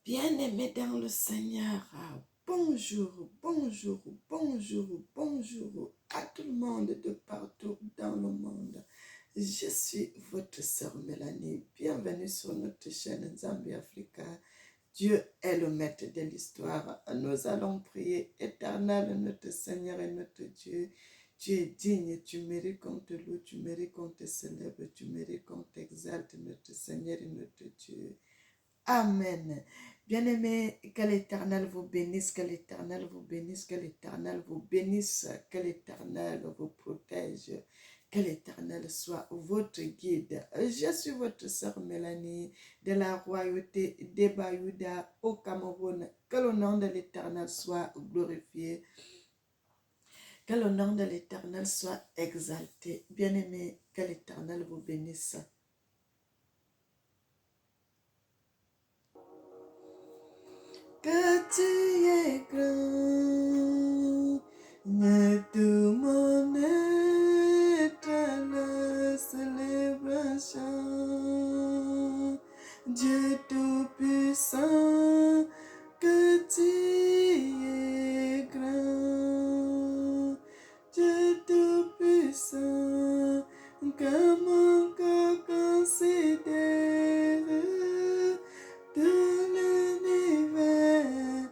Bien-aimés dans le Seigneur, bonjour, bonjour, bonjour, bonjour à tout le monde de partout dans le monde. Je suis votre sœur Mélanie. Bienvenue sur notre chaîne Zambie Africa. Dieu est le maître de l'histoire. Nous allons prier. Éternel, notre Seigneur et notre Dieu. Tu es digne, tu mérites qu'on te loue, tu mérites qu'on te célèbre, tu mérites qu'on t'exalte, notre Seigneur et notre Dieu. Amen. Bien-aimés, que l'Éternel vous bénisse, que l'Éternel vous bénisse, que l'Éternel vous bénisse, que l'Éternel vous protège, que l'Éternel soit votre guide. Je suis votre sœur Mélanie de la royauté des Bayouda au Cameroun. Que le nom de l'Éternel soit glorifié, que le nom de l'Éternel soit exalté. Bien-aimés, que l'Éternel vous bénisse. Que tu es grand, ne tout mon éternel célébration. Dieu tout-puissant, que tu es grand. Dieu tout-puissant, que mon cœur considère. Tout l'univers,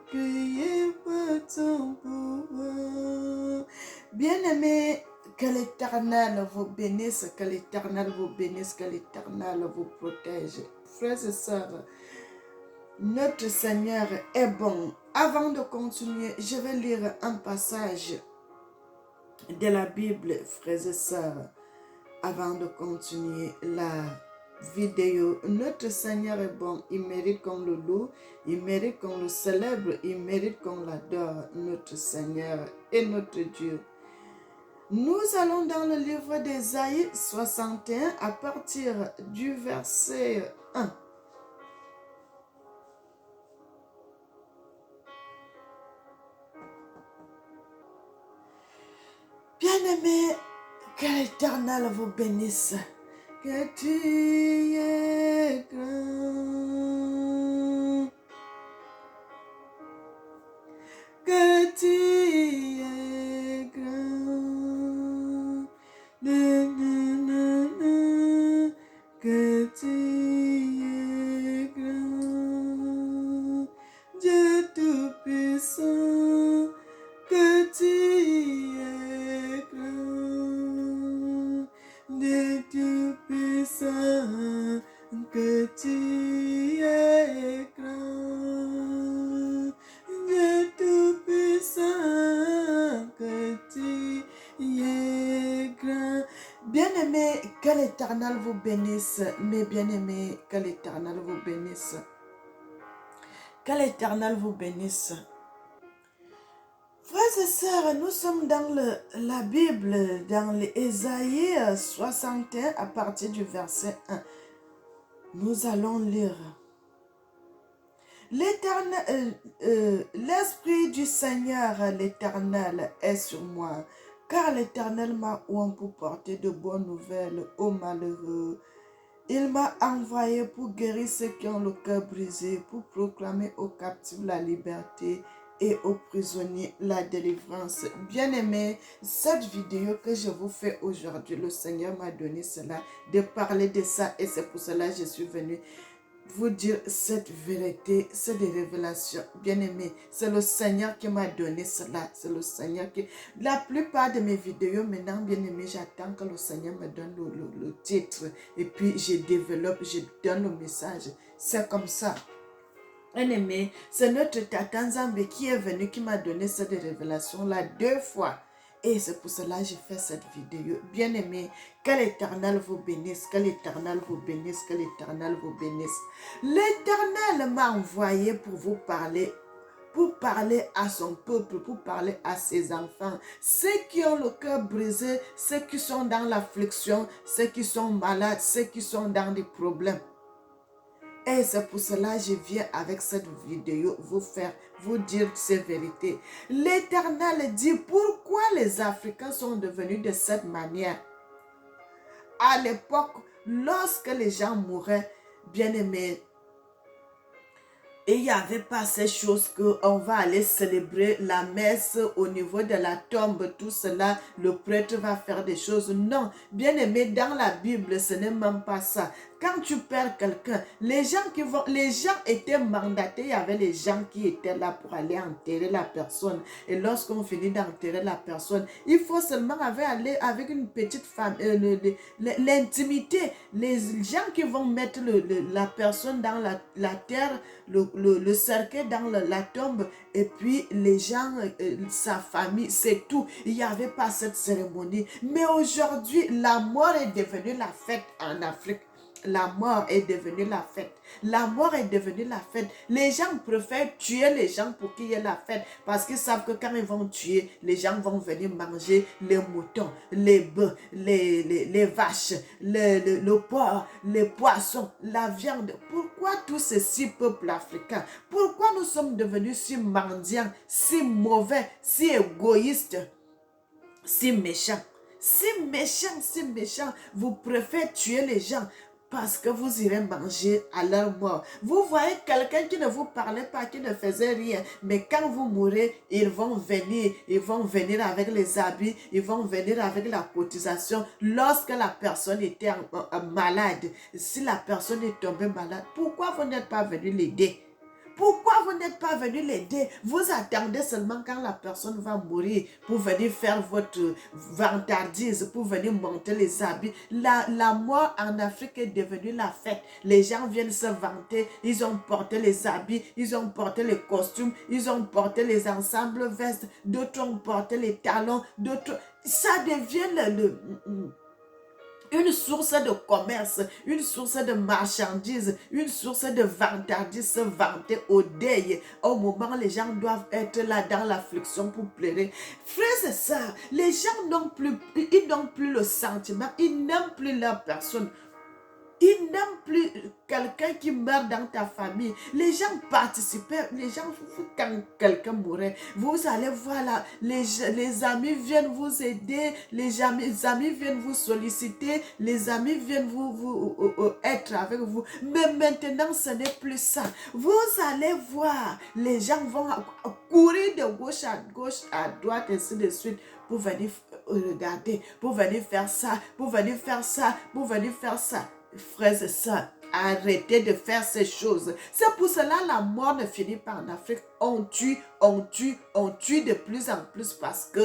criez par ton pouvoir. Bien-aimés, que l'Éternel vous bénisse, que l'Éternel vous bénisse, que l'Éternel vous protège. Frères et sœurs, notre Seigneur est bon. Avant de continuer, je vais lire un passage de la Bible, frères et sœurs. Avant de continuer la vidéo, notre Seigneur est bon, il mérite qu'on le loue, il mérite qu'on le célèbre, il mérite qu'on l'adore, notre Seigneur et notre Dieu. Nous allons dans le livre d'Ésaïe 61 à partir du verset 1. Bien-aimés, que l'Éternel vous bénisse, que tu es grand. Que tu es grand, que tu es grand, Dieu tout-puissant, que tu es grand, Dieu tout-puissant, que tu es grand. Dieu tout-puissant, que tu es grand. Bien-aimés, que l'Éternel vous bénisse. Mes bien-aimés, que l'Éternel vous bénisse. Que l'Éternel vous bénisse. Frères et sœurs, nous sommes dans la Bible, dans l'Ésaïe 61 à partir du verset 1. Nous allons lire. L'Esprit du Seigneur, l'Éternel, est sur moi, car l'Éternel m'a oint pour porter de bonnes nouvelles aux malheureux. Il m'a envoyé pour guérir ceux qui ont le cœur brisé, pour proclamer aux captifs la liberté et aux prisonniers la délivrance. Bien-aimés, cette vidéo que je vous fais aujourd'hui, le Seigneur m'a donné cela, de parler de ça, et c'est pour cela que je suis venue vous dire cette vérité, c'est des révélations. Bien-aimés, c'est le Seigneur qui m'a donné cela. C'est le Seigneur qui... La plupart de mes vidéos, maintenant, bien-aimés, j'attends que le Seigneur me donne le titre. Et puis, je développe, je donne le message. C'est comme ça. Bien-aimés, c'est notre Tata Nzambe qui est venu, qui m'a donné cette révélation-là 2 fois. Et c'est pour cela que j'ai fait cette vidéo. Bien-aimés, que l'Éternel vous bénisse, que l'Éternel vous bénisse, que l'Éternel vous bénisse. L'Éternel m'a envoyé pour vous parler, pour parler à son peuple, pour parler à ses enfants. Ceux qui ont le cœur brisé, ceux qui sont dans l'affliction, ceux qui sont malades, ceux qui sont dans des problèmes. Et c'est pour cela que je viens avec cette vidéo vous dire ces vérités. L'Éternel dit pourquoi les Africains sont devenus de cette manière. À l'époque, lorsque les gens mouraient, bien-aimés, Et il n'y avait pas ces choses qu'on va aller célébrer la messe au niveau de la tombe, tout cela, le prêtre va faire des choses. Non, bien aimé, dans la Bible, ce n'est même pas ça. Quand tu perds quelqu'un, les gens étaient mandatés, il y avait les gens qui étaient là pour aller enterrer la personne. Et lorsqu'on finit d'enterrer la personne, il faut seulement aller avec une petite femme, l'intimité. Les gens qui vont mettre la personne dans la terre, le cercueil dans la tombe, et puis les gens, sa famille, c'est tout. Il n'y avait pas cette cérémonie. Mais aujourd'hui, la mort est devenue la fête en Afrique. La mort est devenue la fête. La mort est devenue la fête. Les gens préfèrent tuer les gens pour qu'il y ait la fête. Parce qu'ils savent que quand ils vont tuer, les gens vont venir manger les moutons, les bœufs, les vaches, le porc, les poissons, la viande. Pourquoi tout ceci, peuple africain? Pourquoi nous sommes devenus si mendiants, si mauvais, si égoïstes, si méchants? Si méchants, vous préférez tuer les gens parce que vous irez manger à leur mort. Vous voyez quelqu'un qui ne vous parlait pas, qui ne faisait rien, mais quand vous mourrez, ils vont venir avec les habits, ils vont venir avec la cotisation. Lorsque la personne était malade, si la personne est tombée malade, pourquoi vous n'êtes pas venu l'aider? Pourquoi vous n'êtes pas venu l'aider? Vous attendez seulement quand la personne va mourir pour venir faire votre vantardise, pour venir monter les habits. La mort en Afrique est devenue la fête. Les gens viennent se vanter. Ils ont porté les habits, ils ont porté les costumes, ils ont porté les ensembles vestes. D'autres ont porté les talons, d'autres... Ça devient une source de commerce, une source de marchandises, une source de vantardise, se vanter au deuil. Au moment où les gens doivent être là dans l'affliction pour pleurer. Frères et sœurs, les gens n'ont plus le sentiment, ils n'aiment plus leur personne. Ils n'aiment plus quelqu'un qui meurt dans ta famille. Les gens participaient, quand quelqu'un mourait, vous allez voir là, les amis viennent vous aider, les amis viennent vous solliciter, les amis viennent être avec vous. Mais maintenant, ce n'est plus ça. Vous allez voir, les gens vont courir de gauche, à droite, ainsi de suite, pour venir regarder, pour venir faire ça, pour venir faire ça, pour venir faire ça. Frères et sœurs, arrêtez de faire ces choses. C'est pour cela la mort ne finit pas en Afrique. On tue de plus en plus parce que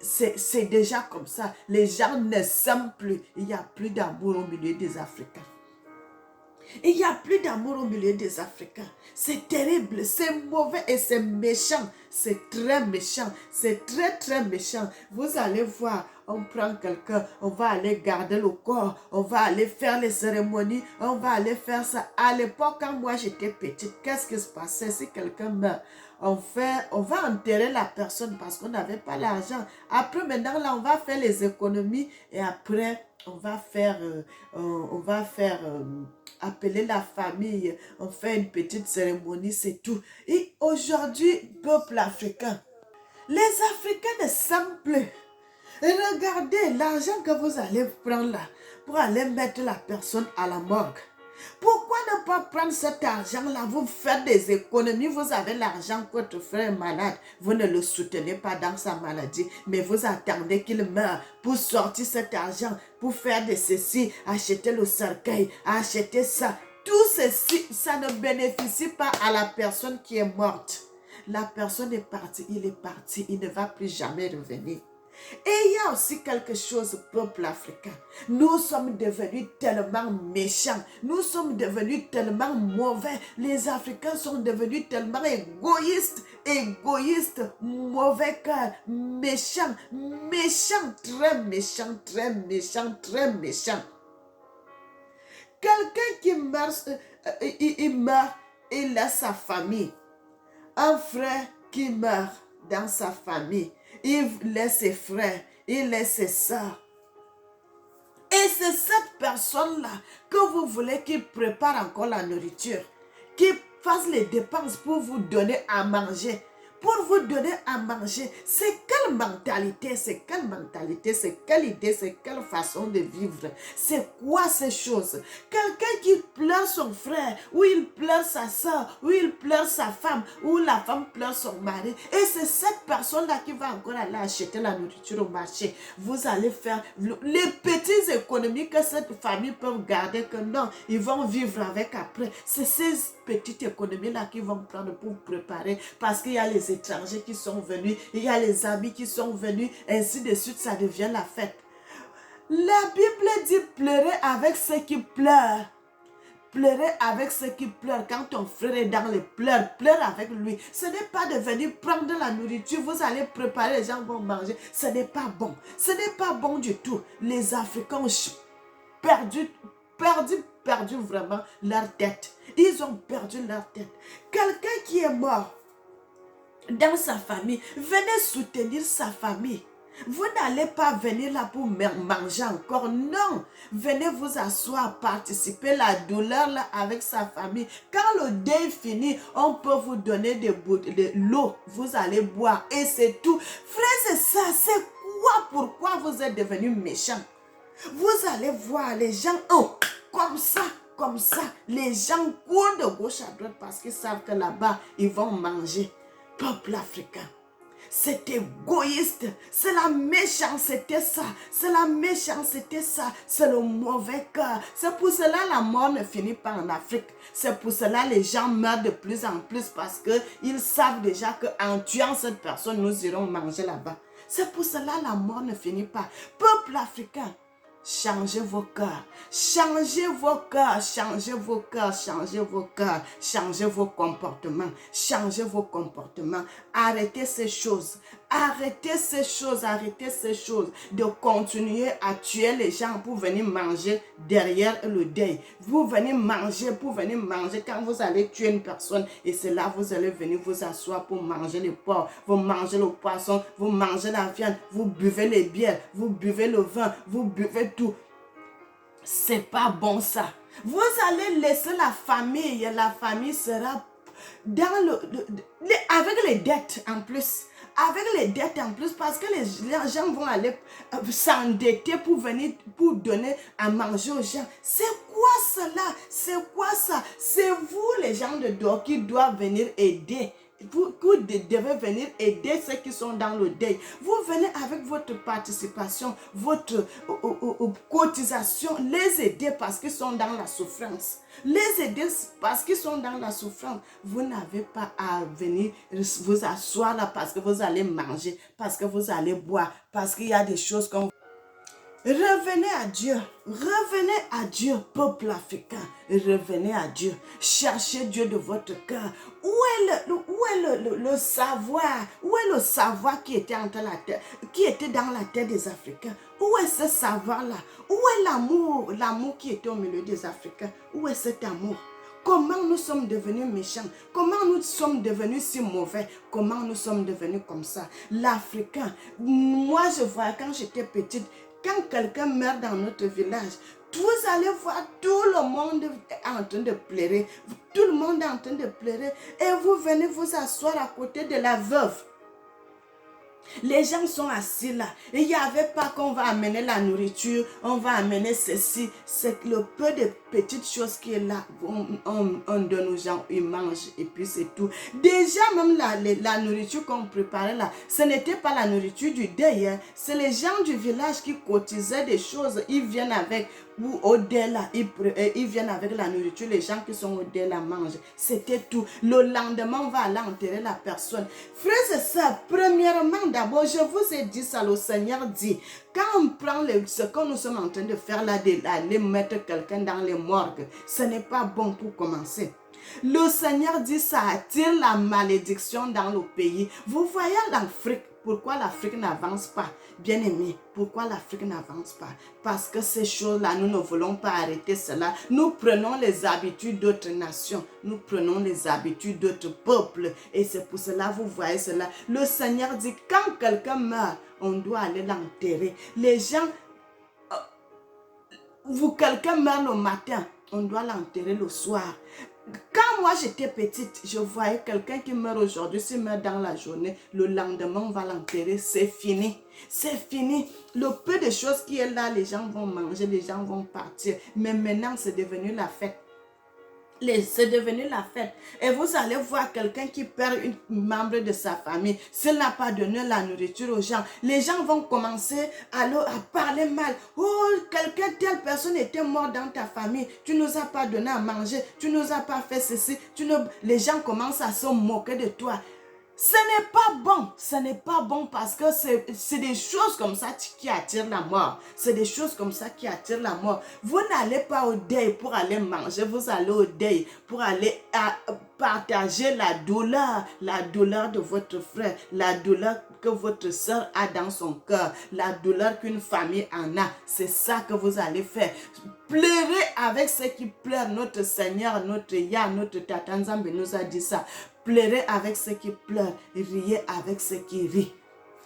c'est déjà comme ça. Les gens ne s'aiment plus. Il n'y a plus d'amour au milieu des Africains. Il n'y a plus d'amour au milieu des Africains. C'est terrible, c'est mauvais et c'est méchant. C'est très méchant, c'est très méchant. Vous allez voir, on prend quelqu'un, on va aller garder le corps, on va aller faire les cérémonies, on va aller faire ça. À l'époque, quand moi j'étais petite, qu'est-ce qui se passait si quelqu'un meurt? On va enterrer la personne parce qu'on n'avait pas l'argent. Après, maintenant, là, on va faire les économies et après, on va faire appeler la famille, on fait une petite cérémonie, c'est tout. Et aujourd'hui, peuple africain, les Africains ne s'aiment plus. Et regardez l'argent que vous allez prendre là pour aller mettre la personne à la morgue. Pourquoi ne pas prendre cet argent-là? Vous faites des économies, vous avez l'argent, votre frère est malade. Vous ne le soutenez pas dans sa maladie, mais vous attendez qu'il meure pour sortir cet argent, pour faire de ceci, acheter le cercueil, acheter ça. Tout ceci, ça ne bénéficie pas à la personne qui est morte. La personne est partie, il ne va plus jamais revenir. Et il y a aussi quelque chose, peuple africain. Nous sommes devenus tellement méchants. Nous sommes devenus tellement mauvais. Les Africains sont devenus tellement égoïstes. Mauvais cœur, méchants, très méchants. Quelqu'un qui meurt, il meurt, il laisse sa famille. Un frère qui meurt dans sa famille. Il laisse ses frères, il laisse ses sœurs. Et c'est cette personne-là que vous voulez qu'il prépare encore la nourriture, qu'il fasse les dépenses pour vous donner à manger, pour vous donner à manger. C'est quelle mentalité, c'est quelle mentalité, c'est quelle idée, c'est quelle façon de vivre. C'est quoi ces choses? Quelqu'un qui pleure son frère, ou il pleure sa soeur, ou il pleure sa femme, ou la femme pleure son mari. Et c'est cette personne-là qui va encore aller acheter la nourriture au marché. Vous allez faire les petites économies que cette famille peut garder, que non, ils vont vivre avec après. C'est ces petites économies-là qu'ils vont prendre pour préparer, parce qu'il y a les étrangers qui sont venus, il y a les amis qui sont venus, ainsi de suite, ça devient la fête. La Bible dit pleurer avec ceux qui pleurent. Pleurer avec ceux qui pleurent. Quand ton frère est dans les pleurs, pleure avec lui. Ce n'est pas de venir prendre la nourriture, vous allez préparer, les gens vont manger. Ce n'est pas bon. Ce n'est pas bon du tout. Les Africains ont perdu vraiment leur tête. Ils ont perdu leur tête. Quelqu'un qui est mort dans sa famille, venez soutenir sa famille. Vous n'allez pas venir là pour manger encore, non. Venez vous asseoir, participer la douleur là avec sa famille. Quand le deuil finit, on peut vous donner de l'eau, vous allez boire et c'est tout. Frères et sœurs, c'est quoi, pourquoi vous êtes devenus méchants? Vous allez voir les gens, comme ça, les gens courent de gauche à droite parce qu'ils savent que là-bas, ils vont manger. Peuple africain, c'est égoïste, c'est la méchanceté ça, c'est la méchanceté ça, c'est le mauvais cœur. C'est pour cela la mort ne finit pas en Afrique. C'est pour cela les gens meurent de plus en plus parce qu'ils savent déjà qu'en tuant cette personne, nous irons manger là-bas. C'est pour cela la mort ne finit pas. Peuple africain, changez vos cœurs, changez vos cœurs, changez vos cœurs, changez vos cœurs, changez vos comportements, changez vos comportements. Arrêtez ces choses, arrêtez ces choses, arrêtez ces choses de continuer à tuer les gens pour venir manger derrière le deuil. Vous venez manger pour venir manger quand vous allez tuer une personne et c'est là vous allez venir vous asseoir pour manger le porc, vous mangez le poisson, vous mangez la viande, vous buvez les bières, vous buvez le vin, vous buvez tout. C'est pas bon ça. Vous allez laisser la famille sera dans avec les dettes en plus. Avec les dettes en plus, parce que les gens vont aller s'endetter pour venir, pour donner à manger aux gens. C'est quoi cela? C'est quoi ça? C'est vous les gens de dehors qui doivent venir aider. Vous devez venir aider ceux qui sont dans le deuil. Vous venez avec votre participation, votre cotisation, les aider parce qu'ils sont dans la souffrance. Les aider parce qu'ils sont dans la souffrance. Vous n'avez pas à venir vous asseoir là parce que vous allez manger, parce que vous allez boire, parce qu'il y a des choses qu'on... Revenez à Dieu, peuple africain, revenez à Dieu, cherchez Dieu de votre cœur. Où est le savoir? Où est le savoir qui était dans la tête des Africains? Où est ce savoir-là? Où est l'amour qui était au milieu des Africains? Où est cet amour? Comment nous sommes devenus méchants? Comment nous sommes devenus si mauvais? Comment nous sommes devenus comme ça? L'Africain, moi je vois quand j'étais petite, quand quelqu'un meurt dans notre village, vous allez voir tout le monde en train de pleurer. Tout le monde est en train de pleurer. Et vous venez vous asseoir à côté de la veuve. Les gens sont assis là. Et il n'y avait pas qu'on va amener la nourriture, on va amener ceci. C'est le peu de petites choses qui est là. On donne aux gens, ils mangent et puis c'est tout. Déjà même la nourriture qu'on préparait là, ce n'était pas la nourriture du deuil. Hein. C'est les gens du village qui cotisaient des choses. Ils viennent avec, ou au deuil là, ils viennent avec la nourriture. Les gens qui sont au deuil là mangent. C'était tout. Le lendemain, on va aller enterrer la personne. Frères et sœurs, premièrement, d'abord, je vous ai dit ça, le Seigneur dit, quand on prend ce que nous sommes en train de faire là, d'aller mettre quelqu'un dans les morgues, ce n'est pas bon pour commencer. Le Seigneur dit ça attire la malédiction dans le pays. Vous voyez l'Afrique, pourquoi l'Afrique n'avance pas? Bien aimé, pourquoi l'Afrique n'avance pas? Parce que ces choses-là, nous ne voulons pas arrêter cela. Nous prenons les habitudes d'autres nations. Nous prenons les habitudes d'autres peuples. Et c'est pour cela, vous voyez cela. Le Seigneur dit, quand quelqu'un meurt, on doit aller l'enterrer. Les gens, quelqu'un meurt le matin, on doit l'enterrer le soir. Quand Quand moi j'étais petite, je voyais quelqu'un qui meurt aujourd'hui, s'il meurt dans la journée, le lendemain on va l'enterrer, c'est fini. C'est fini. Le peu de choses qui est là, les gens vont manger, les gens vont partir. Mais maintenant, c'est devenu la fête. C'est devenu la fête. Et vous allez voir quelqu'un qui perd un membre de sa famille. S'il n'a pas donné la nourriture aux gens, les gens vont commencer à parler mal. Oh, telle personne était morte dans ta famille. Tu ne nous as pas donné à manger. Tu ne nous as pas fait ceci. Les gens commencent à se moquer de toi. Ce n'est pas bon, ce n'est pas bon parce que c'est des choses comme ça qui attirent la mort. C'est des choses comme ça qui attirent la mort. Vous n'allez pas au deuil pour aller manger, vous allez au deuil pour aller partager la douleur de votre frère, la douleur que votre soeur a dans son cœur, la douleur qu'une famille en a. C'est ça que vous allez faire. Pleurez avec ceux qui pleurent. Notre Seigneur, notre Yah, notre Tata Nzambe nous a dit ça. Pleurez avec ceux qui pleurent, riez avec ceux qui rient.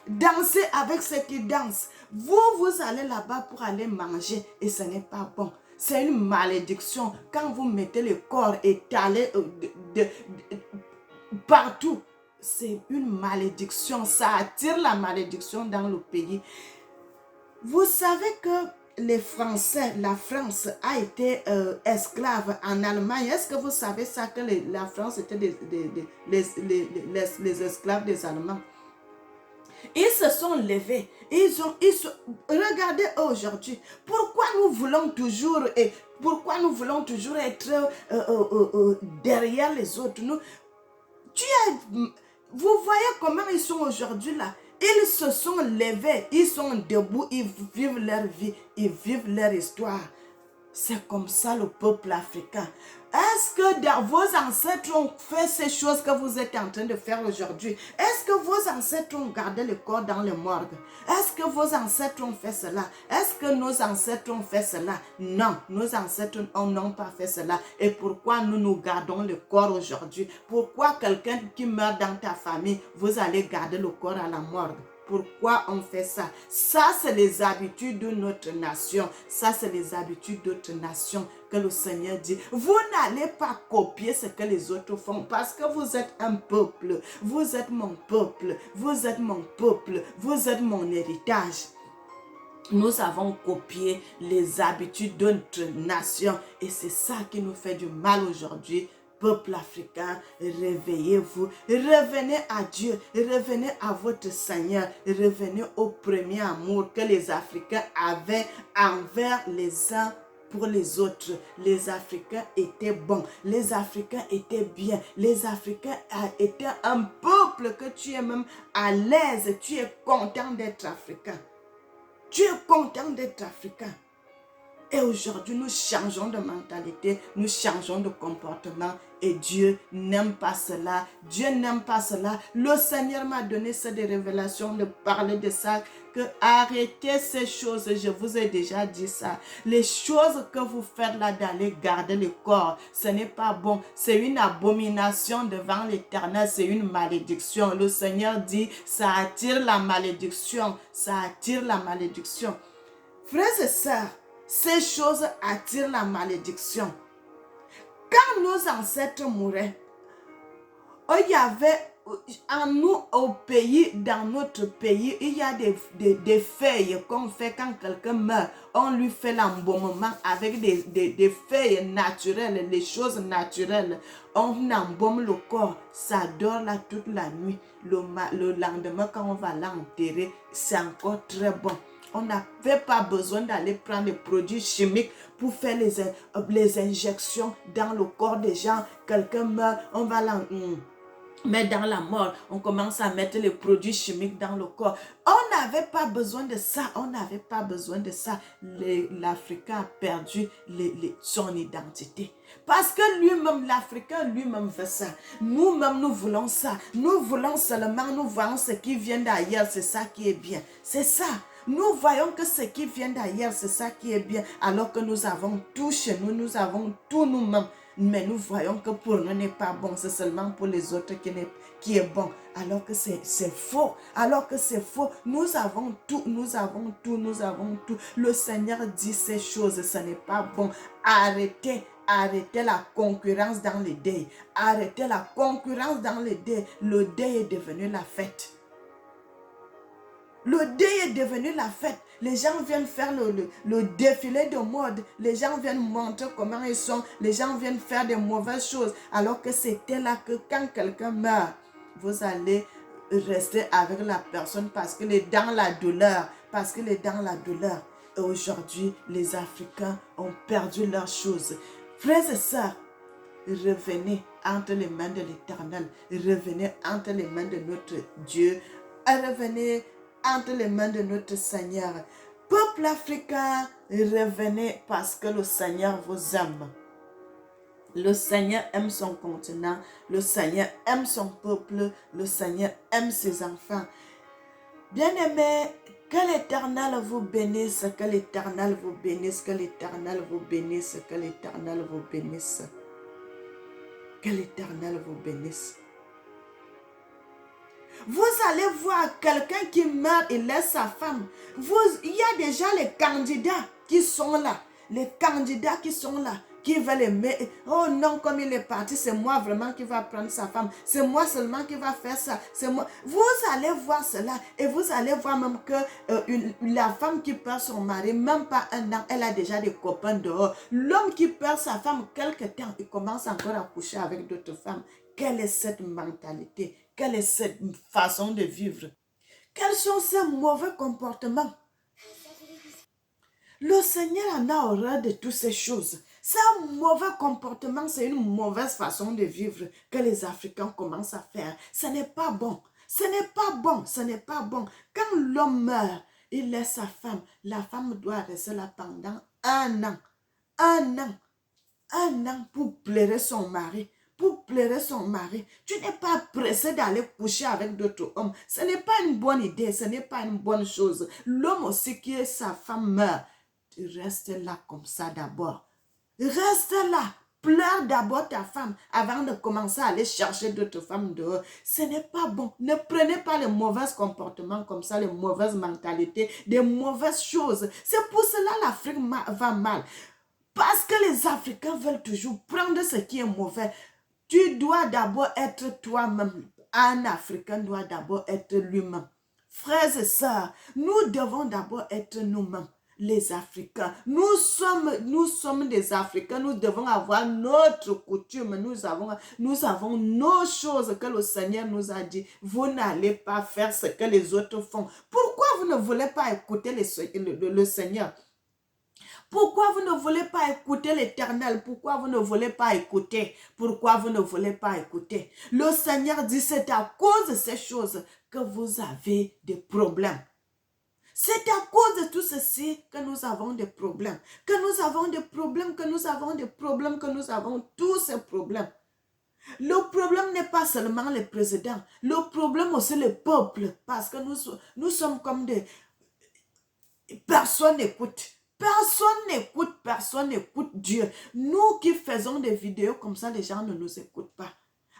Dansez avec ceux qui dansent. Vous allez là-bas pour aller manger et ce n'est pas bon. C'est une malédiction quand vous mettez le corps étalé partout. C'est une malédiction. Ça attire la malédiction dans le pays. Vous savez que les Français, la France a été esclave en Allemagne. Est-ce que vous savez ça, que la France était les esclaves des Allemands? Ils se sont levés. Regardez aujourd'hui. Pourquoi nous voulons toujours être derrière les autres? Vous voyez comment ils sont aujourd'hui là. Ils se sont levés, ils sont debout, ils vivent leur vie, ils vivent leur histoire. C'est comme ça le peuple africain. Est-ce que vos ancêtres ont fait ces choses que vous êtes en train de faire aujourd'hui? Est-ce que vos ancêtres ont gardé le corps dans les morgues? Est-ce que vos ancêtres ont fait cela? Est-ce que nos ancêtres ont fait cela? Non, nos ancêtres n'ont pas fait cela. Et pourquoi nous gardons le corps aujourd'hui? Pourquoi quelqu'un qui meurt dans ta famille, vous allez garder le corps à la morgue? Pourquoi on fait ça? Ça, c'est les habitudes de notre nation. Ça, c'est les habitudes d'autres nations que le Seigneur dit. Vous n'allez pas copier ce que les autres font parce que vous êtes un peuple. Vous êtes mon peuple. Vous êtes mon peuple. Vous êtes mon héritage. Nous avons copié les habitudes de notre nation et c'est ça qui nous fait du mal aujourd'hui. Peuple africain, réveillez-vous, revenez à Dieu, revenez à votre Seigneur, revenez au premier amour que les Africains avaient envers les uns pour les autres. Les Africains étaient bons, les Africains étaient bien, les Africains étaient un peuple que tu es même à l'aise, tu es content d'être africain. Tu es content d'être africain. Et aujourd'hui, nous changeons de mentalité, nous changeons de comportement et Dieu n'aime pas cela. Dieu n'aime pas cela. Le Seigneur m'a donné cette révélation de parler de ça, que arrêtez ces choses. Je vous ai déjà dit ça. Les choses que vous faites là d'aller garder le corps, ce n'est pas bon. C'est une abomination devant l'Éternel, c'est une malédiction. Le Seigneur dit, ça attire la malédiction, ça attire la malédiction. Frères et sœurs, ces choses attirent la malédiction. Quand nos ancêtres mouraient, il y avait en nous au pays, dans notre pays, il y a des feuilles qu'on fait quand quelqu'un meurt. On lui fait l'embaumement avec des feuilles naturelles, les choses naturelles. On embaume le corps, ça dort là toute la nuit. Le lendemain, quand on va l'enterrer, c'est encore très bon. On n'avait pas besoin d'aller prendre des produits chimiques pour faire les injections dans le corps des gens. Quelqu'un meurt, on va mettre dans la mort. On commence à mettre les produits chimiques dans le corps. On n'avait pas besoin de ça. On n'avait pas besoin de ça. L'Africain a perdu son identité. Parce que lui-même, l'Africain lui-même veut ça. Nous-mêmes, nous voulons ça. Nous voulons seulement, nous voyons ce qui vient d'ailleurs. C'est ça qui est bien. C'est ça. Nous voyons que ce qui vient d'ailleurs, c'est ça qui est bien. Alors que nous avons tout chez nous, nous avons tout nous-mêmes. Mais nous voyons que pour nous n'est pas bon. C'est seulement pour les autres qui est bon. Alors que c'est faux. Alors que c'est faux. Nous avons tout, nous avons tout, nous avons tout. Le Seigneur dit ces choses, ce n'est pas bon. Arrêtez Arrêtez la concurrence dans le deuil. Arrêtez la concurrence dans le deuil. Le deuil est devenu la fête. Le deuil est devenu la fête. Les gens viennent faire le défilé de mode. Les gens viennent montrer comment ils sont. Les gens viennent faire des mauvaises choses. Alors que c'était là que quand quelqu'un meurt, vous allez rester avec la personne parce qu'il est dans la douleur. Parce qu'il est dans la douleur. Et aujourd'hui, les Africains ont perdu leurs choses. Frères et sœurs, revenez entre les mains de l'Éternel. Revenez entre les mains de notre Dieu. Revenez entre les mains de notre Seigneur. Peuple africain, revenez parce que le Seigneur vous aime. Le Seigneur aime son continent. Le Seigneur aime son peuple. Le Seigneur aime ses enfants. Bien-aimés, que l'Éternel vous bénisse, que l'Éternel vous bénisse, que l'Éternel vous bénisse, que l'Éternel vous bénisse. Que l'Éternel vous bénisse. Vous allez voir quelqu'un qui meurt et laisse sa femme. Il y a déjà les candidats qui sont là. Les candidats qui sont là, qui veulent aimer. Oh non, comme il est parti, c'est moi vraiment qui va prendre sa femme. C'est moi seulement qui va faire ça. C'est moi. Vous allez voir cela et vous allez voir même que la femme qui perd son mari, même pas un an, elle a déjà des copains dehors. L'homme qui perd sa femme, quelque temps, il commence encore à coucher avec d'autres femmes. Quelle est cette mentalité? Quelle est cette façon de vivre? Quels sont ces mauvais comportements? Le Seigneur en a horreur de toutes ces choses. C'est un mauvais comportement, c'est une mauvaise façon de vivre que les Africains commencent à faire. Ce n'est pas bon. Ce n'est pas bon. Ce n'est pas bon. Quand l'homme meurt, il laisse sa femme. La femme doit rester là pendant un an. Un an. Un an pour pleurer son mari. Pour pleurer son mari. Tu n'es pas pressé d'aller coucher avec d'autres hommes. Ce n'est pas une bonne idée. Ce n'est pas une bonne chose. L'homme aussi qui est sa femme meurt. Tu restes là comme ça d'abord. Reste là. Pleure d'abord ta femme avant de commencer à aller chercher d'autres femmes dehors. Ce n'est pas bon. Ne prenez pas les mauvais comportements comme ça, les mauvaises mentalités, des mauvaises choses. C'est pour cela l'Afrique va mal. Parce que les Africains veulent toujours prendre ce qui est mauvais. Tu dois d'abord être toi-même. Un Africain doit d'abord être lui-même. Frères et sœurs, nous devons d'abord être nous-mêmes. Les Africains, nous sommes des Africains, nous devons avoir notre coutume, nous avons nos choses que le Seigneur nous a dit. Vous n'allez pas faire ce que les autres font. Pourquoi vous ne voulez pas écouter le Seigneur? Pourquoi vous ne voulez pas écouter l'Éternel? Pourquoi vous ne voulez pas écouter? Pourquoi vous ne voulez pas écouter? Le Seigneur dit, c'est à cause de ces choses que vous avez des problèmes. C'est à cause de tout ceci que nous avons des problèmes. Que nous avons des problèmes, que nous avons des problèmes, que nous avons tous ces problèmes. Le problème n'est pas seulement les présidents. Le problème aussi le peuple. Parce que nous sommes comme des... Personne n'écoute. Personne n'écoute Dieu. Nous qui faisons des vidéos comme ça, les gens ne nous écoutent pas.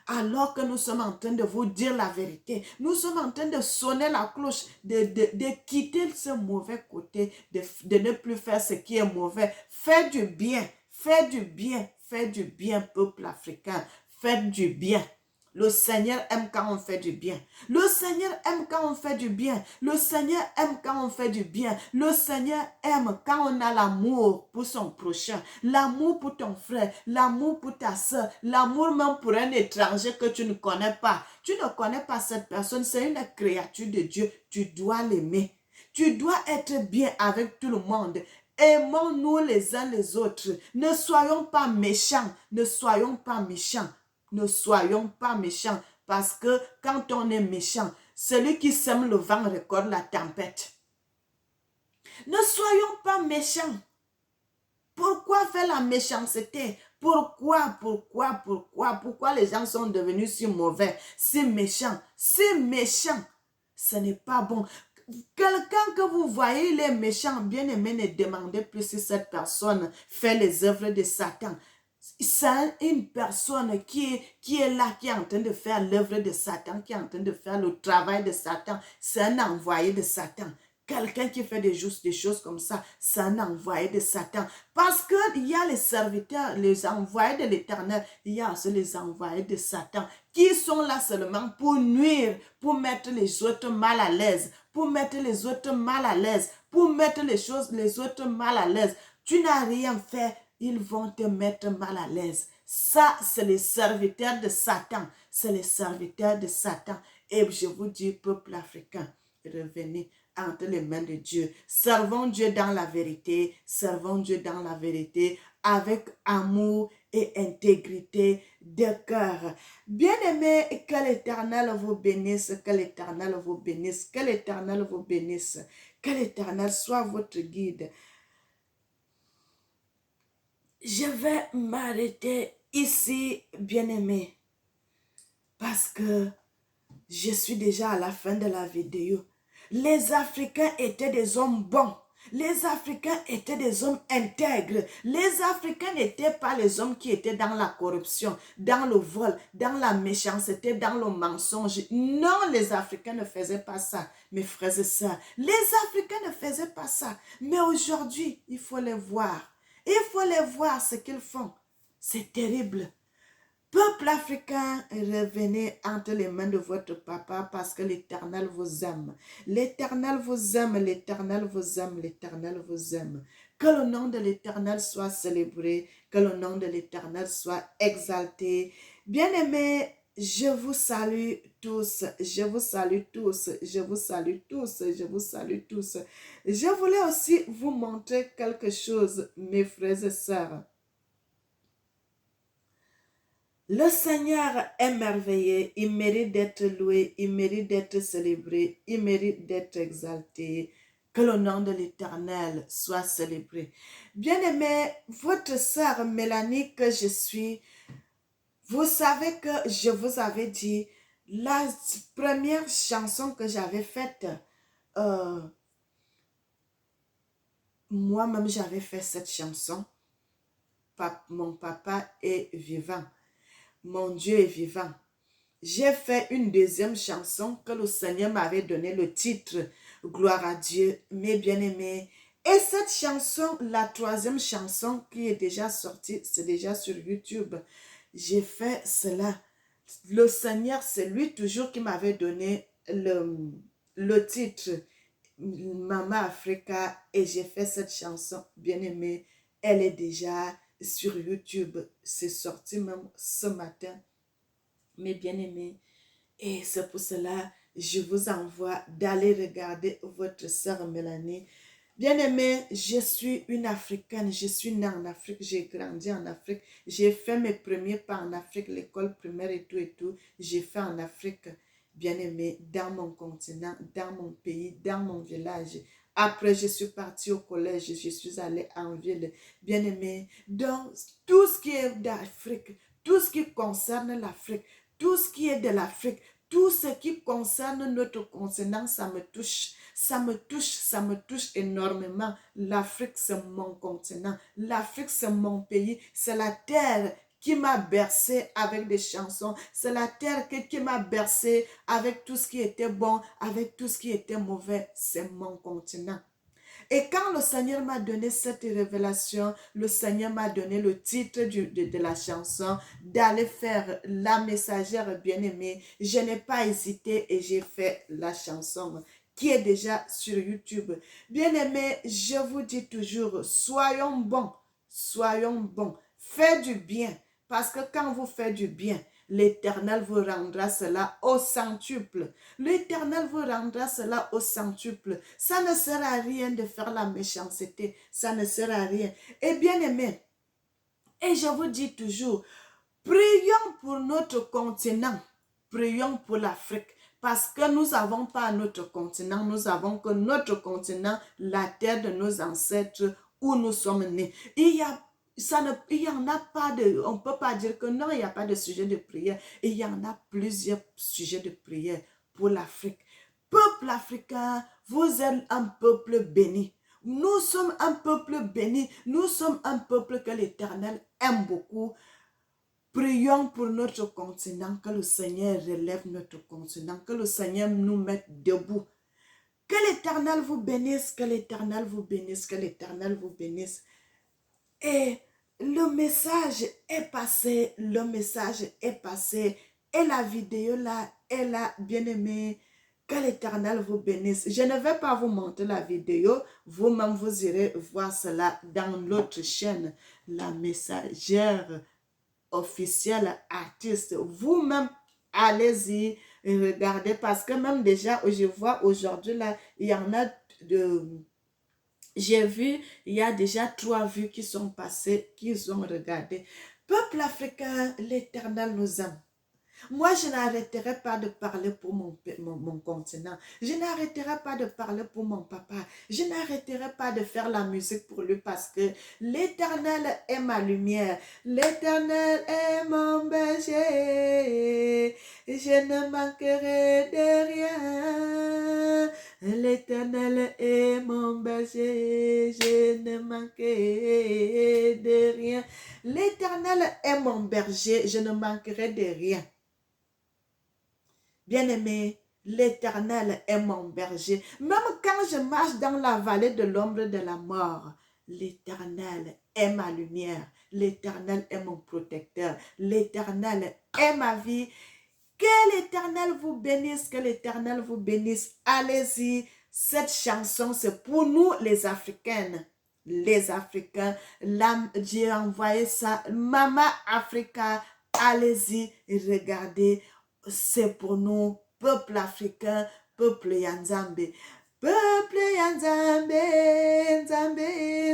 Alors que nous sommes en train de vous dire la vérité. Nous sommes en train de sonner la cloche, de quitter ce mauvais côté, de ne plus faire ce qui est mauvais. Faites du bien, faites du bien, faites du bien, peuple africain. Faites du bien. Le Seigneur aime quand on fait du bien. Le Seigneur aime quand on fait du bien. Le Seigneur aime quand on fait du bien. Le Seigneur aime quand on a l'amour pour son prochain. L'amour pour ton frère. L'amour pour ta soeur. L'amour même pour un étranger que tu ne connais pas. Tu ne connais pas cette personne. C'est une créature de Dieu. Tu dois l'aimer. Tu dois être bien avec tout le monde. Aimons-nous les uns les autres. Ne soyons pas méchants. Ne soyons pas méchants. Ne soyons pas méchants, parce que quand on est méchant, celui qui sème le vent récolte la tempête. Ne soyons pas méchants. Pourquoi faire la méchanceté? Pourquoi les gens sont devenus si mauvais, si méchants? Si méchants, ce n'est pas bon. Quelqu'un que vous voyez, il est méchant, bien aimé, ne demandez plus si cette personne fait les œuvres de Satan. C'est une personne qui est là, qui est en train de faire l'œuvre de Satan, qui est en train de faire le travail de Satan. C'est un envoyé de Satan. quelqu'un qui fait des choses comme ça, c'est un envoyé de Satan. Parce qu'il y a les serviteurs, les envoyés de l'Éternel, il y a aussi les envoyés de Satan qui sont là seulement pour nuire, pour mettre les autres mal à l'aise, pour mettre les autres mal à l'aise, pour mettre les autres mal à l'aise. Tu n'as rien fait, ils vont te mettre mal à l'aise. Ça, c'est les serviteurs de Satan. C'est les serviteurs de Satan. Et je vous dis, peuple africain, revenez entre les mains de Dieu. Servons Dieu dans la vérité. Servons Dieu dans la vérité avec amour et intégrité de cœur. Bien-aimés, que l'Éternel vous bénisse, que l'Éternel vous bénisse, que l'Éternel vous bénisse, que l'Éternel soit votre guide. Je vais m'arrêter ici, bien-aimé, parce que je suis déjà à la fin de la vidéo. Les Africains étaient des hommes bons. Les Africains étaient des hommes intègres. Les Africains n'étaient pas les hommes qui étaient dans la corruption, dans le vol, dans la méchanceté, dans le mensonge. Non, les Africains ne faisaient pas ça, mes frères et sœurs. Les Africains ne faisaient pas ça. Mais aujourd'hui, il faut les voir. Il faut les voir ce qu'ils font. C'est terrible. Peuple africain, revenez entre les mains de votre papa parce que l'Éternel vous aime. L'Éternel vous aime, l'Éternel vous aime, l'Éternel vous aime. Que le nom de l'Éternel soit célébré, que le nom de l'Éternel soit exalté. Bien-aimés, je vous salue tous, je vous salue tous, je vous salue tous, je vous salue tous. Je voulais aussi vous montrer quelque chose, mes frères et sœurs. Le Seigneur est merveilleux, il mérite d'être loué, il mérite d'être célébré, il mérite d'être exalté. Que le nom de l'Éternel soit célébré. Bien-aimé, votre sœur Mélanie que je suis, vous savez que je vous avais dit, la première chanson que j'avais faite, moi-même j'avais fait cette chanson. Mon papa est vivant. Mon Dieu est vivant. J'ai fait une deuxième chanson que le Seigneur m'avait donné le titre « Gloire à Dieu, mes bien-aimés ». Et cette chanson, la troisième chanson qui est déjà sortie, c'est déjà sur YouTube. J'ai fait cela. Le Seigneur, c'est lui toujours qui m'avait donné le titre « Mama Africa » et j'ai fait cette chanson, bien-aimée. Elle est déjà sur YouTube. C'est sorti même ce matin. Mes bien-aimés, et c'est pour cela je vous envoie d'aller regarder votre sœur Mélanie. Bien-aimée, je suis une Africaine, je suis née en Afrique, j'ai grandi en Afrique, j'ai fait mes premiers pas en Afrique, l'école primaire et tout, j'ai fait en Afrique, bien-aimée, dans mon continent, dans mon pays, dans mon village. Après, je suis partie au collège, je suis allée en ville, bien-aimée. Donc, tout ce qui est d'Afrique, tout ce qui concerne l'Afrique, tout ce qui est de l'Afrique, tout ce qui concerne notre continent, ça me touche. Ça me touche, ça me touche énormément. L'Afrique, c'est mon continent. L'Afrique, c'est mon pays. C'est la terre qui m'a bercé avec des chansons. C'est la terre qui m'a bercé avec tout ce qui était bon, avec tout ce qui était mauvais. C'est mon continent. Et quand le Seigneur m'a donné cette révélation, le Seigneur m'a donné le titre de la chanson, d'aller faire la messagère bien-aimée. Je n'ai pas hésité et j'ai fait la chanson qui est déjà sur YouTube. Bien-aimés, je vous dis toujours, soyons bons, soyons bons. Faites du bien, parce que quand vous faites du bien, l'Éternel vous rendra cela au centuple. L'Éternel vous rendra cela au centuple. Ça ne sert à rien de faire la méchanceté. Ça ne sert à rien. Et bien aimé, et je vous dis toujours, prions pour notre continent. Prions pour l'Afrique. Parce que nous n'avons pas notre continent. Nous avons que notre continent, la terre de nos ancêtres où nous sommes nés. Il y en a pas de, on ne peut pas dire que non, il n'y a pas de sujet de prière. Il y en a plusieurs sujets de prière pour l'Afrique. Peuple africain, vous êtes un peuple béni. Nous sommes un peuple béni. Nous sommes un peuple que l'Éternel aime beaucoup. Prions pour notre continent, que le Seigneur relève notre continent, que le Seigneur nous mette debout. Que l'Éternel vous bénisse, que l'Éternel vous bénisse, que l'Éternel vous bénisse. Et le message est passé, le message est passé. Et la vidéo là est là, bien aimé. Que l'Éternel vous bénisse. Je ne vais pas vous montrer la vidéo. Vous-même, vous irez voir cela dans l'autre chaîne, la messagère officielle artiste. Vous-même, allez-y et regardez parce que même déjà, je vois aujourd'hui là, il y en a de... J'ai vu, il y a déjà 3 vues qui sont passées, qu'ils ont regardé. Peuple africain, l'Éternel nous aime. Moi, je n'arrêterai pas de parler pour mon continent. Je n'arrêterai pas de parler pour mon papa. Je n'arrêterai pas de faire la musique pour lui parce que l'Éternel est ma lumière. L'Éternel est mon berger. Je ne manquerai de rien. L'Éternel est mon berger. Je ne manquerai de rien. L'Éternel est mon berger. Je ne manquerai de rien. Bien-aimé, l'Éternel est mon berger. Même quand je marche dans la vallée de l'ombre de la mort, l'Éternel est ma lumière. L'Éternel est mon protecteur. L'Éternel est ma vie. Que l'Éternel vous bénisse, que l'Éternel vous bénisse. Allez-y, cette chanson, c'est pour nous les Africaines. Les Africains, j'ai envoyé ça. Mama Africa, allez-y, regardez. C'est pour nous, peuple africain, peuple Yanzambe. Peuple Yanzambe, Nzambe,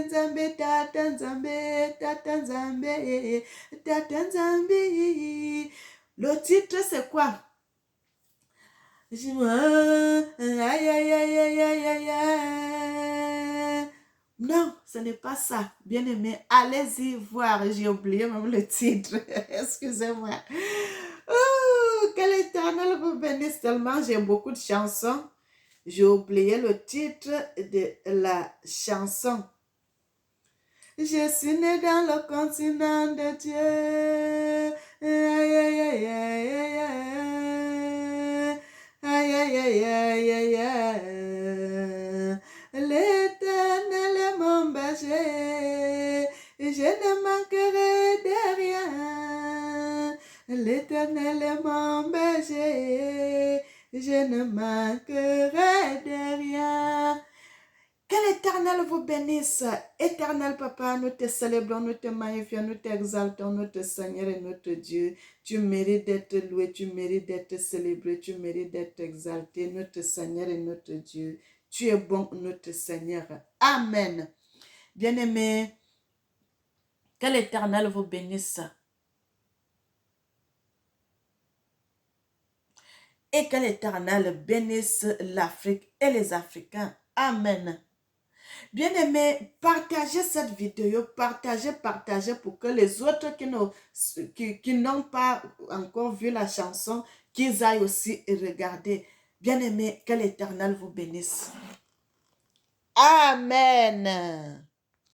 Nzambe, Tata Nzambe, Tata Nzambe, Tata Nzambe. Le titre, c'est quoi? Aïe, aïe, aïe, aïe, aïe, aïe, aïe. Non, ce n'est pas ça. Bien aimé, allez-y voir. J'ai oublié même le titre. Excusez-moi. Que l'Éternel vous bénisse tellement. J'ai beaucoup de chansons. J'ai oublié le titre de la chanson. Je suis né dans le continent de Dieu. Aïe, aïe, aïe, aïe, aïe, aïe. Aïe, aïe, aïe, aïe, aïe, aïe. L'Éternel est mon berger. Je ne manquerai de rien. L'Éternel est mon berger. Je ne manquerai de rien. Que l'Éternel vous bénisse. Éternel Papa, nous te célébrons, nous te magnifions, nous t'exaltons, notre Seigneur et notre Dieu. Tu mérites d'être loué, tu mérites d'être célébré, tu mérites d'être exalté, notre Seigneur et notre Dieu. Tu es bon, notre Seigneur. Amen. Bien-aimés, que l'Éternel vous bénisse. Et que l'Éternel bénisse l'Afrique et les Africains. Amen. Bien-aimés, partagez cette vidéo, partagez pour que les autres qui n'ont pas encore vu la chanson, qu'ils aillent aussi regarder. Bien-aimés, que l'Éternel vous bénisse. Amen.